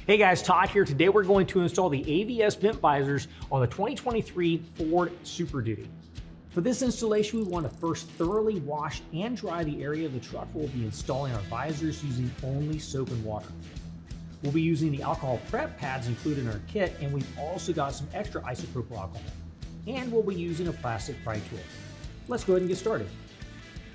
Hey guys, Todd here. Today we're going to install the AVS vent visors on the 2023 Ford Super Duty. For this installation, we want to first thoroughly wash and dry the area of the truck where we'll be installing our visors using only soap and water. We'll be using the alcohol prep pads included in our kit, and we've also got some extra isopropyl alcohol. And we'll be using a plastic pry tool. Let's go ahead and get started.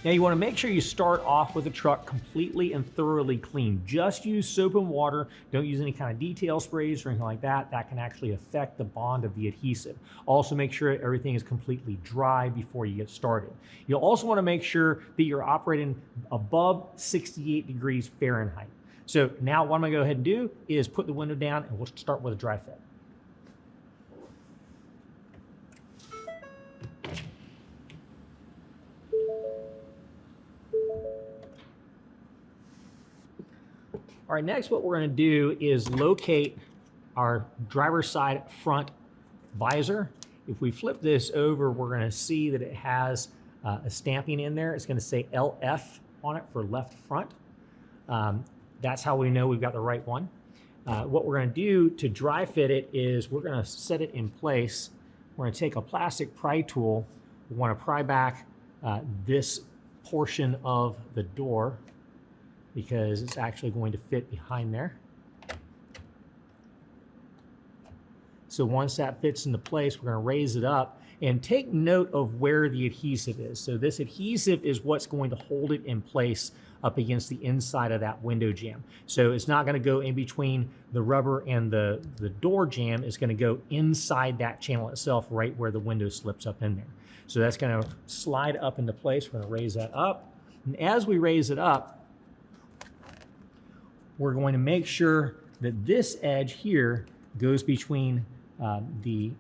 Now you want to make sure you start off with the truck completely and thoroughly clean. Just use soap and water. Don't use any kind of detail sprays or anything like that. That can actually affect the bond of the adhesive. Also make sure everything is completely dry before you get started. You'll also want to make sure that you're operating above 68 degrees Fahrenheit. So now what I'm going to go ahead and do is put the window down and we'll start with a dry fit. All right, next what we're going to do is locate our driver's side front visor. If we flip this over, we're going to see that it has a stamping in there. It's going to say LF on it for left front. That's how we know we've got the right one. What we're going to do to dry fit it is we're going to set it in place. We're going to take a plastic pry tool. We want to pry back this portion of the door, because it's actually going to fit behind there. So once that fits into place, we're going to raise it up and take note of where the adhesive is. So this adhesive is what's going to hold it in place up against the inside of that window jamb. So it's not going to go in between the rubber and the door jamb. It's going to go inside that channel itself, right where the window slips up in there. So that's going to slide up into place. We're going to raise that up. And as we raise it up, we're going to make sure that this edge here goes between the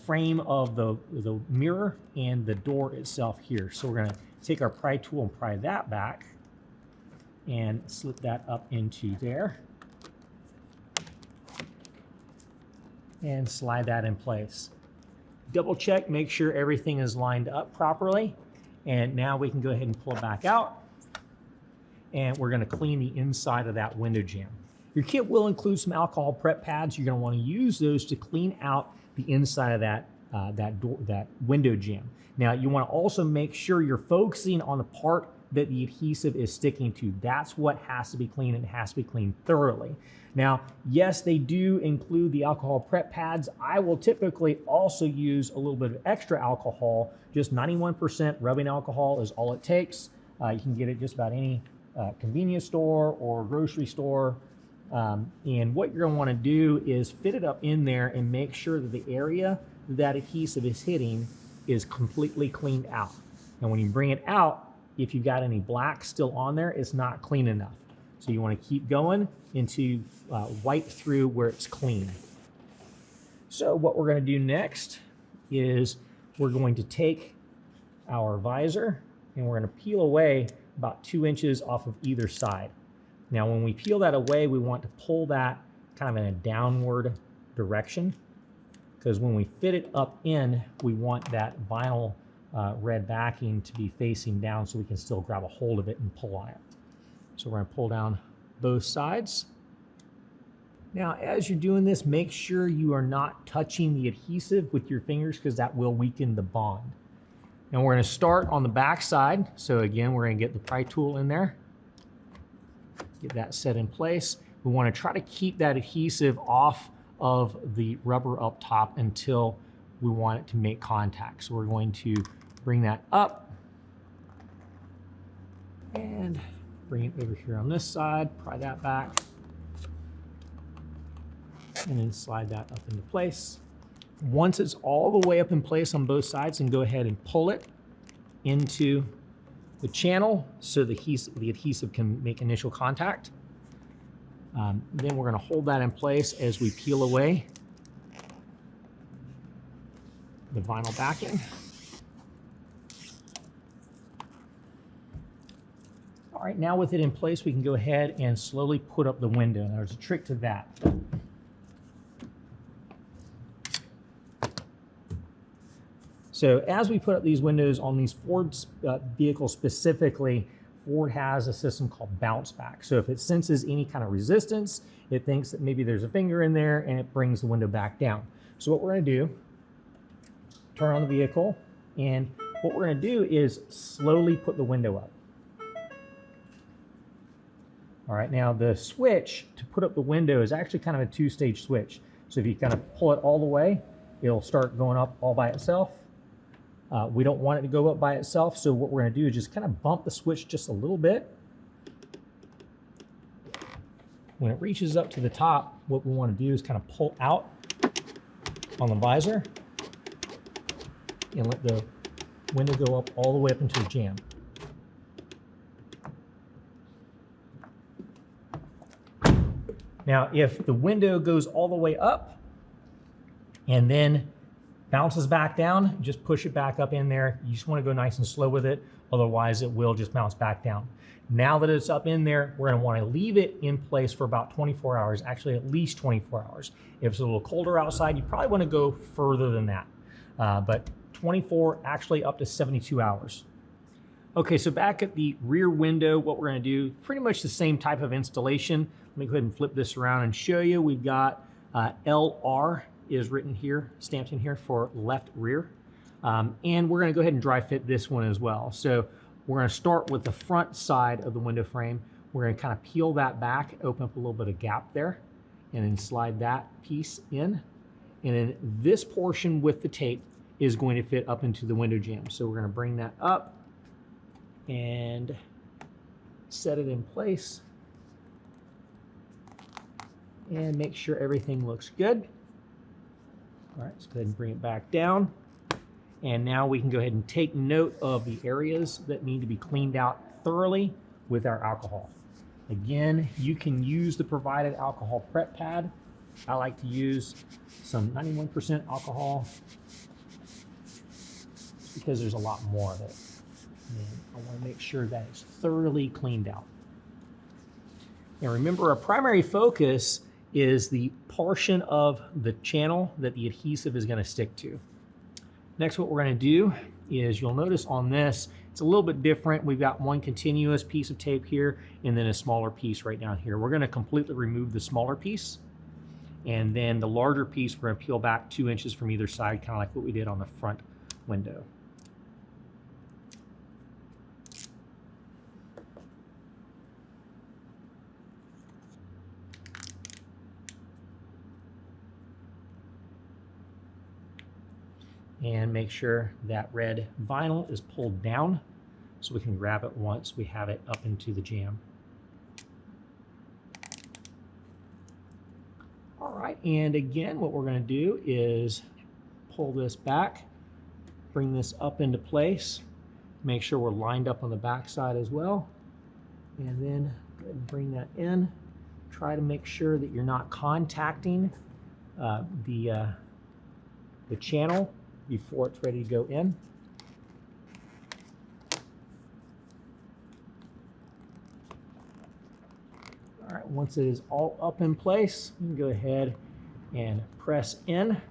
frame of the mirror and the door itself here. So we're going to take our pry tool and pry that back and slip that up into there and slide that in place. Double check, make sure everything is lined up properly, and now we can go ahead and pull it back out. And we're going to clean the inside of that window jamb. Your kit will include some alcohol prep pads. You're going to want to use those to clean out the inside of that window jamb. Now you want to also make sure you're focusing on the part that the adhesive is sticking to. That's what has to be cleaned, and it has to be cleaned thoroughly. Now, yes, they do include the alcohol prep pads. I will typically also use a little bit of extra alcohol. Just 91% rubbing alcohol is all it takes. You can get it just about any convenience store or grocery store. And what you're going to want to do is fit it up in there and make sure that the area that adhesive is hitting is completely cleaned out. And when you bring it out, if you've got any black still on there, it's not clean enough. So you want to keep going until wipe through where it's clean. So what we're going to do next is we're going to take our visor and we're going to peel away about 2 inches off of either side. Now, when we peel that away, we want to pull that kind of in a downward direction, because when we fit it up in, we want that vinyl red backing to be facing down so we can still grab a hold of it and pull on it. So we're going to pull down both sides. Now, as you're doing this, make sure you are not touching the adhesive with your fingers, because that will weaken the bond. And we're going to start on the back side. So again, we're going to get the pry tool in there, get that set in place. We want to try to keep that adhesive off of the rubber up top until we want it to make contact. So we're going to bring that up and bring it over here on this side, pry that back, and then slide that up into place. Once it's all the way up in place on both sides, and go ahead and pull it into the channel so the adhesive can make initial contact. Then we're going to hold that in place as we peel away the vinyl backing. All right, now with it in place, we can go ahead and slowly put up the window. Now there's a trick to that. So as we put up these windows on these Ford vehicles specifically, Ford has a system called bounce back. So if it senses any kind of resistance, it thinks that maybe there's a finger in there and it brings the window back down. So what we're gonna do, turn on the vehicle, and what we're gonna do is slowly put the window up. All right, now the switch to put up the window is actually kind of a two-stage switch. So if you kind of pull it all the way, it'll start going up all by itself. We don't want it to go up by itself, so what we're gonna do is just kind of bump the switch just a little bit. When it reaches up to the top, what we wanna do is kind of pull out on the visor and let the window go up all the way up into the jamb. Now, if the window goes all the way up and then bounces back down, just push it back up in there. You just want to go nice and slow with it, otherwise it will just bounce back down. Now that it's up in there, we're going to want to leave it in place for about 24 hours, actually at least 24 hours. If it's a little colder outside, you probably want to go further than that, but 24, actually up to 72 hours. Okay, so back at the rear window, what we're going to do, pretty much the same type of installation. Let me go ahead and flip this around and show you. We've got LR is written here, stamped in here for left rear. And we're gonna go ahead and dry fit this one as well. So we're gonna start with the front side of the window frame. We're gonna kind of peel that back, open up a little bit of gap there, and then slide that piece in. And then this portion with the tape is going to fit up into the window jamb. So we're gonna bring that up and set it in place and make sure everything looks good. All right, let's go ahead and bring it back down. And now we can go ahead and take note of the areas that need to be cleaned out thoroughly with our alcohol. Again, you can use the provided alcohol prep pad. I like to use some 91% alcohol because there's a lot more of it. And I want to make sure that it's thoroughly cleaned out. And remember, our primary focus is the portion of the channel that the adhesive is going to stick to. Next, what we're going to do is, you'll notice on this, it's a little bit different. We've got one continuous piece of tape here and then a smaller piece right down here. We're going to completely remove the smaller piece, and then the larger piece we're going to peel back 2 inches from either side, kind of like what we did on the front window. And make sure that red vinyl is pulled down so we can grab it once we have it up into the jamb. All right, and again, what we're going to do is pull this back, bring this up into place, make sure we're lined up on the back side as well, and then go ahead and bring that in. Try to make sure that you're not contacting the channel before it's ready to go in. All right, once it is all up in place, you can go ahead and press in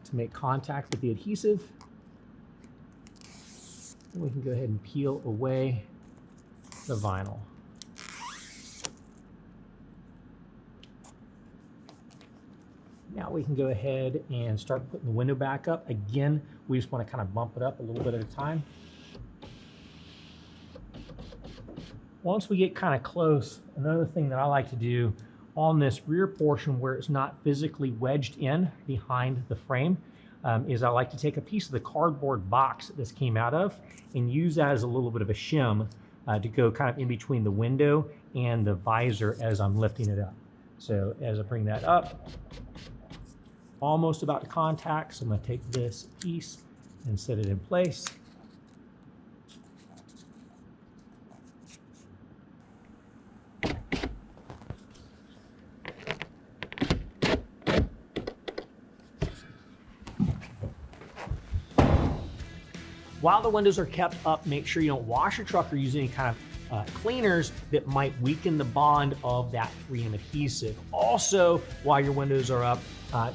to make contact with the adhesive. And we can go ahead and peel away the vinyl. Now we can go ahead and start putting the window back up. Again, we just want to kind of bump it up a little bit at a time. Once we get kind of close, another thing that I like to do on this rear portion where it's not physically wedged in behind the frame is I like to take a piece of the cardboard box that this came out of and use that as a little bit of a shim to go kind of in between the window and the visor as I'm lifting it up. So as I bring that up, almost about to contact, so I'm going to take this piece and set it in place. While the windows are kept up, make sure you don't wash your truck or use any kind of cleaners that might weaken the bond of that 3M adhesive. Also, while your windows are up,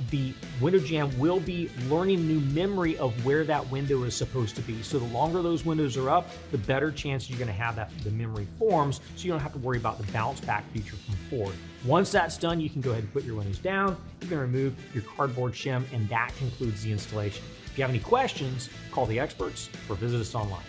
the window jamb will be learning new memory of where that window is supposed to be. So the longer those windows are up, the better chance you're going to have that the memory forms, so you don't have to worry about the bounce back feature from Ford. Once that's done, you can go ahead and put your windows down. You can remove your cardboard shim, and that concludes the installation. If you have any questions, call the experts or visit us online.